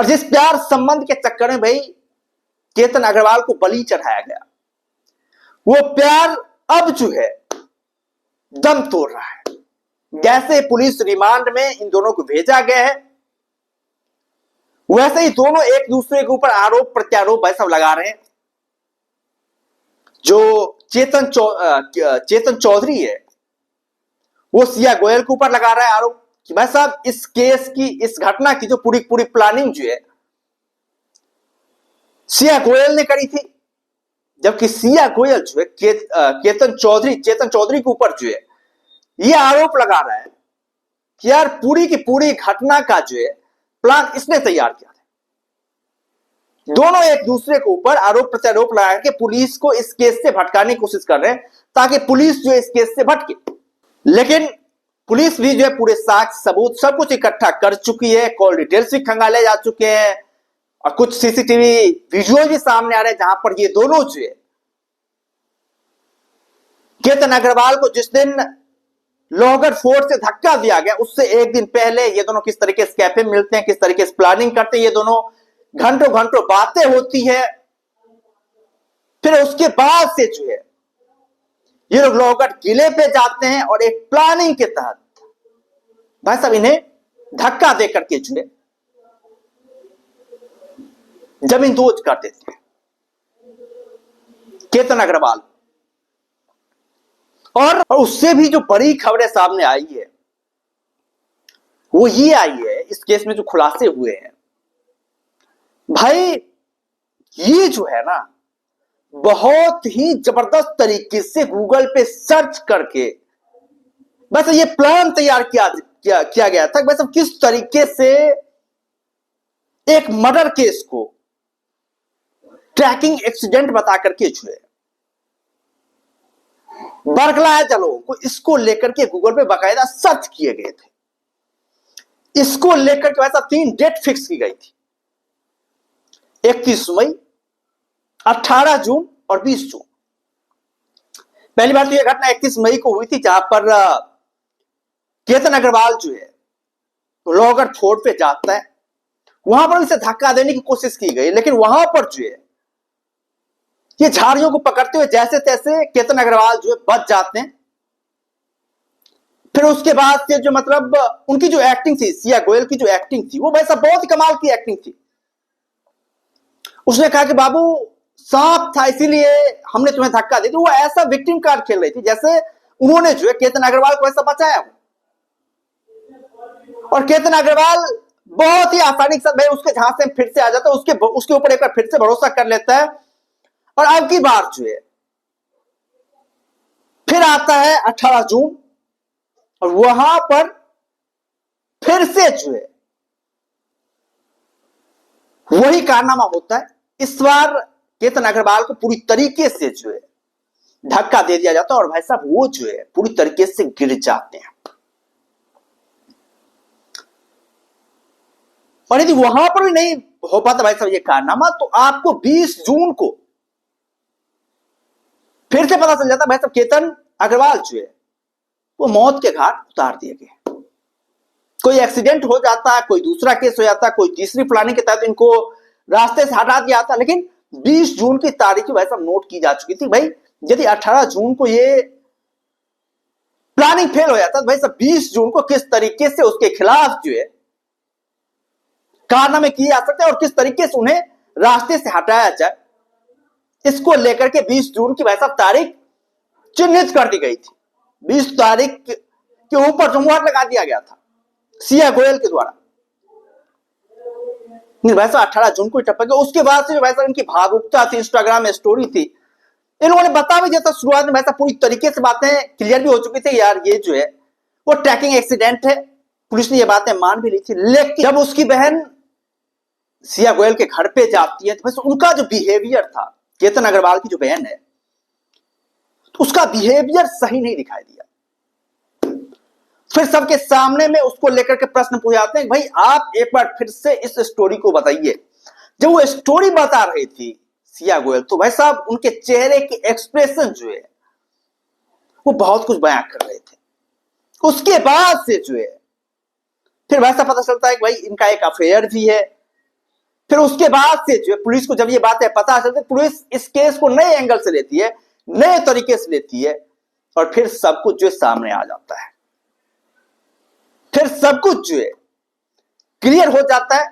और जिस प्यार संबंध के चक्कर में भाई केतन अग्रवाल को बलि चढ़ाया गया, वो प्यार अब जो है दम तोड़ रहा है। जैसे पुलिस रिमांड में इन दोनों को भेजा गया है, वैसे ही दोनों एक दूसरे के ऊपर आरोप प्रत्यारोप वैसा लगा रहे हैं। जो चेतन चौधरी है, वो सिया गोयल के ऊपर लगा रहा है आरोप कि भाई साहब इस केस की, इस घटना की जो पूरी प्लानिंग जो है सिया गोयल ने करी थी। जबकि सिया गोयल जो है चेतन चौधरी के ऊपर जो है ये आरोप लगा रहा है कि यार पूरी की पूरी घटना का जो है प्लान इसने तैयार किया था। दोनों एक दूसरे के ऊपर आरोप प्रत्यारोप लगा के पुलिस को इस केस से भटकाने की कोशिश कर रहे हैं, ताकि पुलिस जो है इस केस से भटके। लेकिन पुलिस भी जो है पूरे साक्ष्य सबूत सब कुछ इकट्ठा कर चुकी है, कॉल डिटेल्स भी खंगाले जा चुके हैं और कुछ सीसीटीवी विजुअल भी सामने आ रहे हैं जहां पर ये दोनों जो है केतन अग्रवाल को जिस दिन लोहगढ़ फोर्ट से धक्का दिया गया उससे एक दिन पहले ये दोनों किस तरीके से कैफे में मिलते हैं, किस तरीके से प्लानिंग करते हैं, ये दोनों घंटों बातें होती है। फिर उसके बाद से जो है ये लोग लोहगढ़ किले पे जाते हैं और एक प्लानिंग के तहत भाई साहब इन्हें धक्का देकर के जो है जमींदोज कर देते हैं केतन अग्रवाल। और उससे भी जो बड़ी खबरें सामने आई है वो ये आई है, इस केस में जो खुलासे हुए हैं भाई, ये जो है ना बहुत ही जबरदस्त तरीके से गूगल पे सर्च करके बस ये प्लान तैयार किया गया था। बस किस तरीके से एक मर्डर केस को ट्रैकिंग एक्सीडेंट बता करके जो है बरगलाया लोगों को, इसको लेकर के गूगल पे बाकायदा सर्च किए गए थे। इसको लेकर के वैसा 3 डेट फिक्स की गई थी, 31 मई, 18 जून और 20 जून। पहली बार तो यह घटना 31 मई को हुई थी, जहां पर केतन अग्रवाल जो है तो लोहगढ़ फोर्ट पे जाता है, वहां पर इसे धक्का देने की कोशिश की गई, लेकिन वहां पर जो है ये झाड़ियों को पकड़ते हुए जैसे तैसे केतन अग्रवाल जो है बच जाते हैं। फिर उसके बाद से जो मतलब उनकी जो एक्टिंग थी, सिया गोयल की जो एक्टिंग थी, वो वैसा बहुत ही कमाल की एक्टिंग थी। उसने कहा कि बाबू सांप था इसीलिए हमने तुम्हें धक्का दे दिया। वो ऐसा विक्टिम कार्ड खेल रही थी जैसे उन्होंने जो है केतन अग्रवाल को ऐसा बचाया हो। और केतन अग्रवाल बहुत ही आसानी के साथ भाई उसके झांसे में फिर से आ जाता है, उसके ऊपर एक बार फिर से भरोसा कर लेता है। और अब की बार जो है फिर आता है 18 जून और वहां पर फिर से जो है वही कारनामा होता है। इस बार केतन अग्रवाल को पूरी तरीके से जो है धक्का दे दिया जाता है और भाई साहब वो जो है पूरी तरीके से गिर जाते हैं। और यदि वहां पर भी नहीं हो पाता भाई साहब ये कारनामा, तो आपको 20 जून को फिर से पता चल जाता भाई साहब केतन अग्रवाल जो है वो मौत के घाट उतार दिए गए। कोई एक्सीडेंट हो जाता है, कोई दूसरा केस हो जाता है, कोई तीसरी प्लानिंग के तहत इनको रास्ते से हटा दिया जाता, लेकिन 20 जून की तारीख भाई साहब नोट की जा चुकी थी। भाई यदि 18 जून को ये प्लानिंग फेल हो जाता तो भाई साहब 20 जून को किस तरीके से उसके खिलाफ जो है कारनामे किए जा सकते हैं और किस तरीके से उन्हें रास्ते से हटाया जाए, इसको लेकर के 20 जून की भाई साहब तारीख चिन्हित कर दी गई थी। 20 तारीख के ऊपर जो मुहर लगा दिया गया था सिया गोयल के द्वारा। भाई साहब 18 जून को टपक गया। उसके बाद से जो भाई साहब इनकी भावुकता थी, इंस्टाग्राम में स्टोरी थी, इन लोगों ने बता भी दिया था शुरुआत में। भाई साहब पूरी तरीके से बातें क्लियर भी हो चुकी थी, यार ये जो है वो ट्रैकिंग एक्सीडेंट है, पुलिस ने ये बातें मान भी ली थी। लेकिन जब उसकी बहन सिया गोयल के घर पे जाती है तो बस उनका जो बिहेवियर था, केतन अग्रवाल की जो बहन है, तो उसका बिहेवियर सही नहीं दिखाई दिया। फिर सबके सामने में उसको लेकर के प्रश्न पूछे जाते हैं, भाई आप एक बार फिर से इस स्टोरी को बताइए। जब वो स्टोरी बता रही थी सिया गोयल, तो भाई साहब उनके चेहरे के एक्सप्रेशन जो है वो बहुत कुछ बयां कर रहे थे। उसके बाद से जो है फिर भाई साहब पता चलता है कि भाई इनका एक अफेयर भी है, फिर उसके बाद से जो है पुलिस को जब ये बातें पता चलती, पुलिस इस केस को नए एंगल से लेती है, नए तरीके से लेती है, और फिर सब कुछ जो है सामने आ जाता है। फिर सब कुछ जो है क्लियर हो जाता है,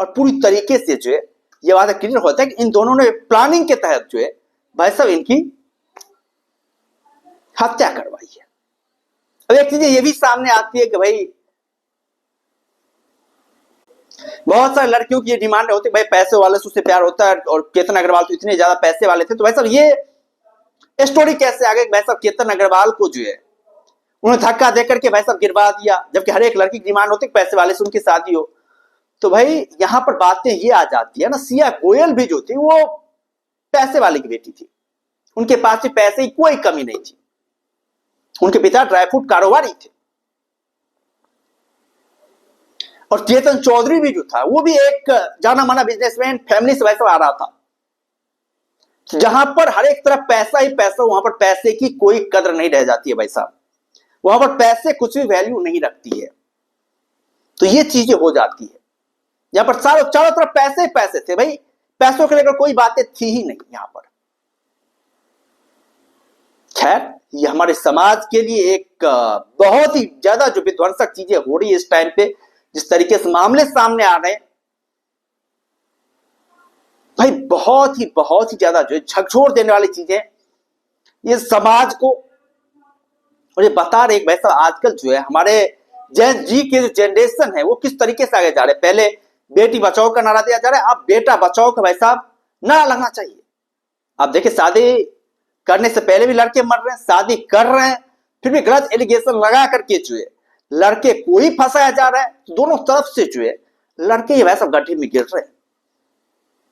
और पूरी तरीके से जो है ये बात क्लियर होता है कि इन दोनों ने प्लानिंग के तहत जो है भाई साहब इनकी हत्या करवाई है। अब एक चीज ये भी सामने आती है कि भाई बहुत सारे लड़कियों की ये डिमांड होती है, भाई पैसे वाले से उससे प्यार होता है, और केतन अग्रवाल तो इतने ज्यादा पैसे वाले थे। तो भाई साहब ये स्टोरी कैसे आ गई? भाई साहब केतन अग्रवाल को जो है उन्हें धक्का देकर के भाई साहब गिरवा दिया, जबकि हर एक लड़की की डिमांड होती है पैसे वाले से उनकी शादी हो। तो भाई यहां पर बातें ये आ जाती है ना, सिया गोयल भी जो थी वो पैसे वाले की बेटी थी, उनके पास भी पैसे की कोई कमी नहीं थी, उनके पिता ड्राई फ्रूट कारोबारी थे। और चेतन चौधरी भी जो था वो भी एक जाना माना बिजनेसमैन फैमिली से वैसा आ रहा था, जहां पर हर एक तरफ पैसा ही पैसा, वहां पर पैसे की कोई कदर नहीं रह जाती है भाई साहब, वहां पर पैसे कुछ भी वैल्यू नहीं रखती है। तो ये चीजें हो जाती है, यहां पर चारों तरफ पैसे ही पैसे थे भाई, पैसों को लेकर कोई बातें थी ही नहीं यहां पर। खैर ये हमारे समाज के लिए एक बहुत ही ज्यादा जो विध्वंसक चीजें हो रही है इस टाइम पे, जिस तरीके से मामले सामने आ रहे हैं भाई, बहुत ही ज्यादा जो है झकझोर देने वाली चीजें ये समाज को। और ये बता रहे भाई साहब आजकल जो है हमारे जेन जी के जो जनरेशन है वो किस तरीके से आगे जा रहे हैं। पहले बेटी बचाओ का नारा दिया जा रहा है, अब बेटा बचाओ का भाई साहब नारा लगना चाहिए। आप देखिए शादी करने से पहले भी लड़के मर रहे हैं, शादी कर रहे हैं फिर भी गलत एलिगेशन लगा करके जो है लड़के को ही फंसाया जा रहा है। तो दोनों तरफ से जो है लड़के ये वैसा गड्ढे में गिर रहे हैं।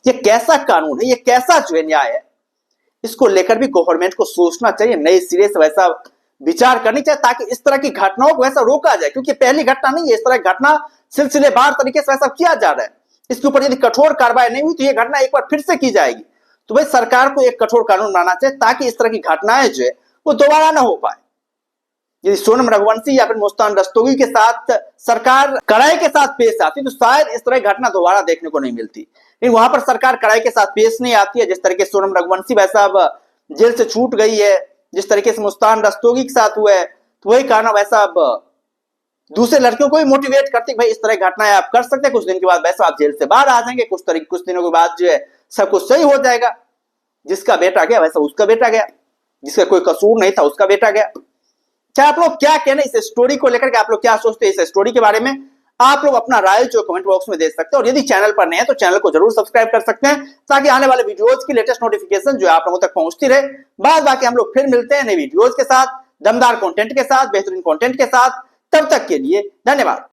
ये कैसा कानून है, ये कैसा जो है न्याय है, इसको लेकर भी गवर्नमेंट को सोचना चाहिए, नए सिरे से वैसा विचार करनी चाहिए, ताकि इस तरह की घटनाओं को वैसा रोका जाए। क्योंकि पहली घटना नहीं है, इस तरह की घटना सिलसिलेवार तरीके से वैसा किया जा रहा है। इसके ऊपर यदि कठोर कार्रवाई नहीं हुई तो ये घटना एक बार फिर से की जाएगी। तो भाई सरकार को एक कठोर कानून बनाना चाहिए ताकि इस तरह की घटनाएं जो है वो दोबारा ना हो पाए। यदि सोनम रघुवंशी या फिर मुस्तान रस्तोगी के साथ सरकार कड़ाई के साथ पेश आती तो शायद इस तरह की घटना दोबारा देखने को नहीं मिलती, लेकिन वहां पर सरकार कड़ाई के साथ पेश नहीं आती है। जिस तरीके से सोनम रघुवंशी वैसा अब जेल से छूट गई है, जिस तरीके से मुस्तान रस्तोगी के साथ हुआ है, तो वही कारण वैसा अब दूसरे लड़कियों को भी मोटिवेट करते भाई इस तरह की घटनाएं आप कर सकते हैं, कुछ दिन के बाद वैसा आप जेल से बाहर आ जाएंगे, कुछ दिनों के बाद जो है सब कुछ सही हो जाएगा। जिसका बेटा गया वैसा उसका बेटा गया, जिसका कोई कसूर नहीं था उसका बेटा गया। क्या आप लोग क्या कहना इस स्टोरी को लेकर के, आप लोग क्या सोचते हैं इस स्टोरी के बारे में? आप लोग अपना राय जो कमेंट बॉक्स में दे सकते हैं, और यदि चैनल पर नए हैं तो चैनल को जरूर सब्सक्राइब कर सकते हैं ताकि आने वाले वीडियोज की लेटेस्ट नोटिफिकेशन जो है आप लोगों तक पहुंचती रहे। बाद बाकी हम लोग फिर मिलते हैं नए वीडियोज के साथ, दमदार कंटेंट के साथ, बेहतरीन कंटेंट के साथ। तब तक के लिए धन्यवाद।